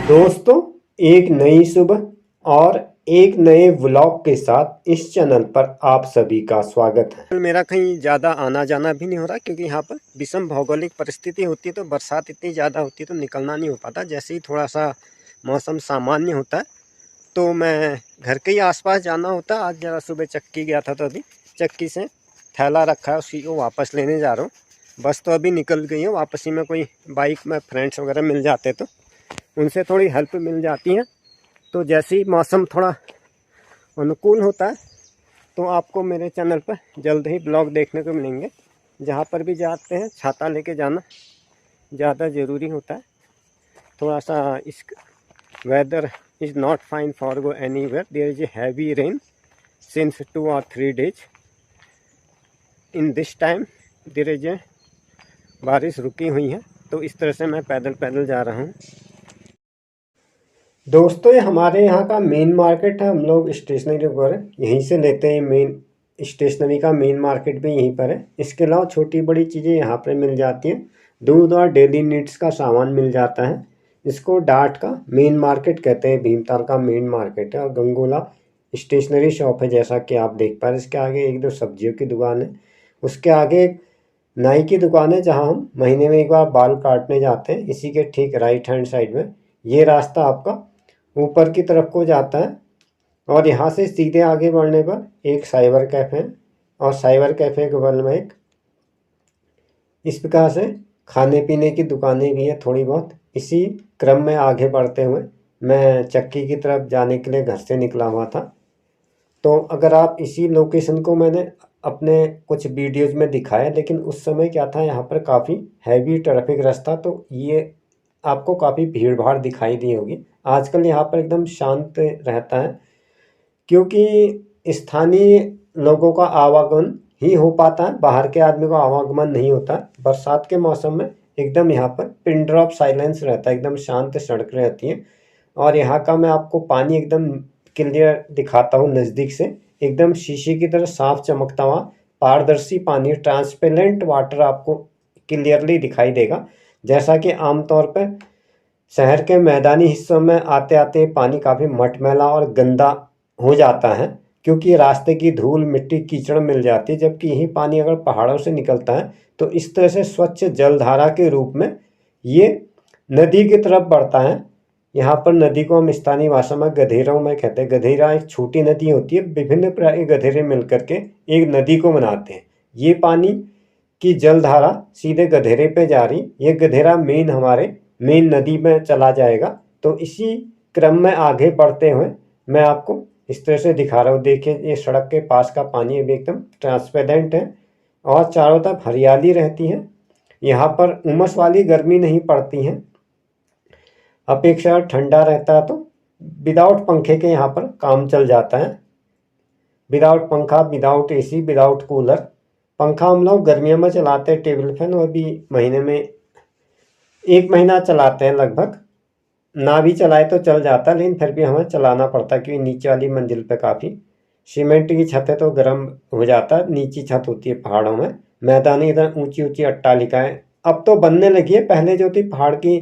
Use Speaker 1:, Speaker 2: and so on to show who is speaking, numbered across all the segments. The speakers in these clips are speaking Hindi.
Speaker 1: दोस्तों, एक नई सुबह और एक नए व्लॉग के साथ इस चैनल पर आप सभी का स्वागत है। मेरा कहीं ज़्यादा आना जाना भी नहीं हो रहा क्योंकि यहाँ पर विषम भौगोलिक परिस्थिति होती है, तो बरसात इतनी ज़्यादा होती है तो निकलना नहीं हो पाता। जैसे ही थोड़ा सा मौसम सामान्य होता है तो मैं घर के ही आसपास जाना होता है। आज ज़रा सुबह चक्की गया था तो अभी चक्की से थैला रखा है, उसी को वापस लेने जा रहा हूँ। बस तो अभी निकल गई है, वापसी में कोई बाइक में फ्रेंड्स वगैरह मिल जाते तो उनसे थोड़ी हेल्प मिल जाती है। तो जैसे ही मौसम थोड़ा अनुकूल होता है तो आपको मेरे चैनल पर जल्द ही ब्लॉग देखने को मिलेंगे। जहाँ पर भी जाते हैं छाता लेके जाना ज़्यादा ज़रूरी होता है। थोड़ा सा इस weather is not fine for go anywhere, there is a heavy rain since 2 or 3 days। In this time there is a बारिश रुकी हुई है, तो इस तरह से मैं पैदल पैदल जा रहा हूँ। दोस्तों, ये हमारे यहाँ का मेन मार्केट है। हम लोग स्टेशनरी वगैरह यहीं से लेते हैं। मेन स्टेशनरी का मेन मार्केट भी यहीं पर है। इसके अलावा छोटी बड़ी चीज़ें यहाँ पर मिल जाती हैं। दूध और डेली नीड्स का सामान मिल जाता है। इसको डाट का मेन मार्केट कहते हैं, भीमताल का मेन मार्केट है। और गंगोला स्टेशनरी शॉप है, जैसा कि आप देख पा रहे हैं। इसके आगे एक दो सब्जियों की दुकान है। उसके आगे एक नाई की दुकान है, जहाँ हम महीने में एक बार बाल काटने जाते हैं। इसी के ठीक राइट हैंड साइड में ये रास्ता आपका ऊपर की तरफ को जाता है। और यहाँ से सीधे आगे बढ़ने पर एक साइबर कैफ़े है, और साइबर कैफ़े के बगल में एक इस प्रकार से खाने पीने की दुकानें भी हैं थोड़ी बहुत। इसी क्रम में आगे बढ़ते हुए मैं चक्की की तरफ जाने के लिए घर से निकला हुआ था। तो अगर आप इसी लोकेशन को मैंने अपने कुछ वीडियोज़ में दिखाया, लेकिन उस समय क्या था, यहाँ पर काफ़ी हैवी ट्रैफिक रास्ता, तो ये आपको काफ़ी भीड़ भाड़ दिखाई दी होगी। आजकल यहाँ पर एकदम शांत रहता है, क्योंकि स्थानीय लोगों का आवागमन ही हो पाता है, बाहर के आदमी का आवागमन नहीं होता। बरसात के मौसम में एकदम यहाँ पर पिन ड्रॉप साइलेंस रहता है, एकदम शांत सड़क रहती है। और यहाँ का मैं आपको पानी एकदम क्लियर दिखाता हूँ नज़दीक से। एकदम शीशे की तरह साफ चमकता हुआ पारदर्शी पानी, ट्रांसपेरेंट वाटर आपको क्लियरली दिखाई देगा। जैसा कि आमतौर पर शहर के मैदानी हिस्सों में आते आते पानी काफ़ी मटमैला और गंदा हो जाता है, क्योंकि रास्ते की धूल मिट्टी कीचड़ मिल जाती है। जबकि यही पानी अगर पहाड़ों से निकलता है तो इस तरह से स्वच्छ जलधारा के रूप में ये नदी की तरफ बढ़ता है। यहाँ पर नदी को हम स्थानीय भाषा में गधेरों में कहते हैं। गधेरा एक छोटी नदी होती है, विभिन्न प्रकार के गधेरे मिलकर के एक नदी को बनाते हैं। ये पानी की जलधारा सीधे गधेरे पे जा रही, ये गधेरा मेन नदी में चला जाएगा। तो इसी क्रम में आगे बढ़ते हुए मैं आपको इस तरह से दिखा रहा हूँ। देखिए, ये सड़क के पास का पानी अभी एकदम ट्रांसपेरेंट है और चारों तरफ हरियाली रहती है। यहाँ पर उमस वाली गर्मी नहीं पड़ती है, अपेक्षा ठंडा रहता है। तो विदाउट पंखे के यहाँ पर काम चल जाता है। विदाउट पंखा, विदाउट एसी, विदाउट कूलर। पंखा हम लोग गर्मियों में चलाते हैं, टेबल फैन, और भी महीने में 1 महीना चलाते हैं लगभग। ना भी चलाए तो चल जाता है, लेकिन फिर भी हमें चलाना पड़ता है, क्योंकि नीचे वाली मंजिल पे काफ़ी सीमेंट की छत है तो गर्म हो जाता है। नीची छत होती है पहाड़ों में, मैदानी इधर ऊंची ऊंची अट्टालिकाएं अब तो बनने लगी है। पहले जो थी पहाड़ की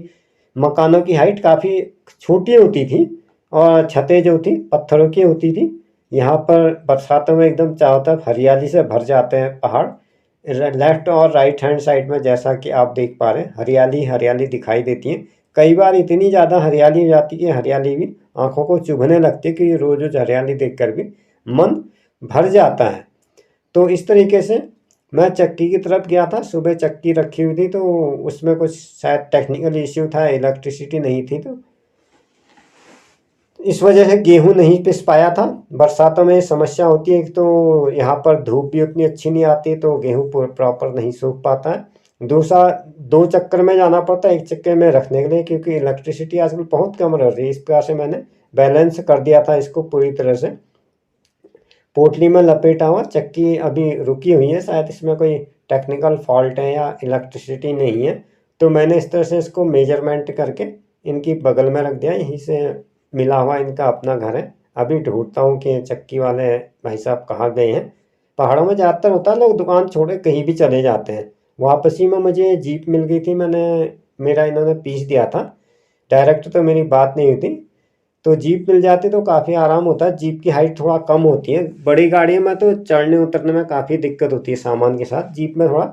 Speaker 1: मकानों की हाइट काफ़ी छोटी होती थी और छतें जो थी पत्थरों की होती थी। यहाँ पर बरसातों में एकदम चारों तरफ हरियाली से भर जाते हैं पहाड़। लेफ्ट और राइट हैंड साइड में जैसा कि आप देख पा रहे हैं, हरियाली हरियाली दिखाई देती है। कई बार इतनी ज़्यादा हरियाली हो जाती है कि हरियाली भी आंखों को चुभने लगती है, कि रोज रोज हरियाली देखकर भी मन भर जाता है। तो इस तरीके से मैं चक्की की तरफ गया था। सुबह चक्की रखी हुई थी, तो उसमें कुछ शायद टेक्निकल इश्यू था, इलेक्ट्रिसिटी नहीं थी, तो इस वजह से गेहूं नहीं पिस पाया था। बरसातों में समस्या होती है, एक तो यहाँ पर धूप भी उतनी अच्छी नहीं आती, तो गेहूं प्रॉपर नहीं सूख पाता है। दूसरा, 2 चक्कर में जाना पड़ता है एक चक्कर में रखने के लिए, क्योंकि इलेक्ट्रिसिटी आजकल बहुत कम रह रही है। इस प्रकार से मैंने बैलेंस कर दिया था इसको पूरी तरह से। पोटली में लपेटा हुआ चक्की अभी रुकी हुई है, शायद इसमें कोई टेक्निकल फॉल्ट है या इलेक्ट्रिसिटी नहीं है। तो मैंने इस तरह से इसको मेजरमेंट करके इनकी बगल में रख दिया। यहीं से मिला हुआ इनका अपना घर है। अभी ढूंढता हूँ कि चक्की वाले भाई साहब कहाँ गए हैं। पहाड़ों में ज़्यादातर होता है, लोग दुकान छोड़े कहीं भी चले जाते हैं। वापसी में मुझे जीप मिल गई थी, मेरा इन्होंने पीस दिया था। डायरेक्ट तो मेरी बात नहीं होती। तो जीप मिल जाती तो काफ़ी आराम होता है। जीप की हाइट थोड़ा कम होती है, बड़ी गाड़ियों में तो चढ़ने उतरने में काफ़ी दिक्कत होती है सामान के साथ। जीप में थोड़ा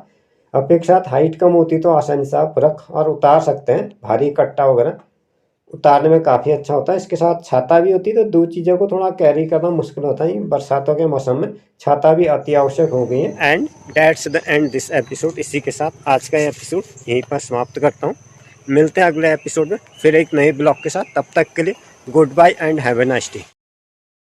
Speaker 1: अपेक्षात हाइट कम होती तो आसानी से आप रख और उतार सकते हैं। भारी कट्टा वगैरह उतारने में काफ़ी अच्छा होता है। इसके साथ छाता भी होती है, तो दो चीज़ों को थोड़ा कैरी करना मुश्किल होता है। बरसातों के मौसम में छाता भी अति आवश्यक हो गई है। And that's the end this episode. इसी के साथ आज का एपिसोड यहीं पर समाप्त करता हूँ। मिलते हैं अगले एपिसोड में फिर एक नए ब्लॉग के साथ। तब तक के लिए goodbye and have a nice day.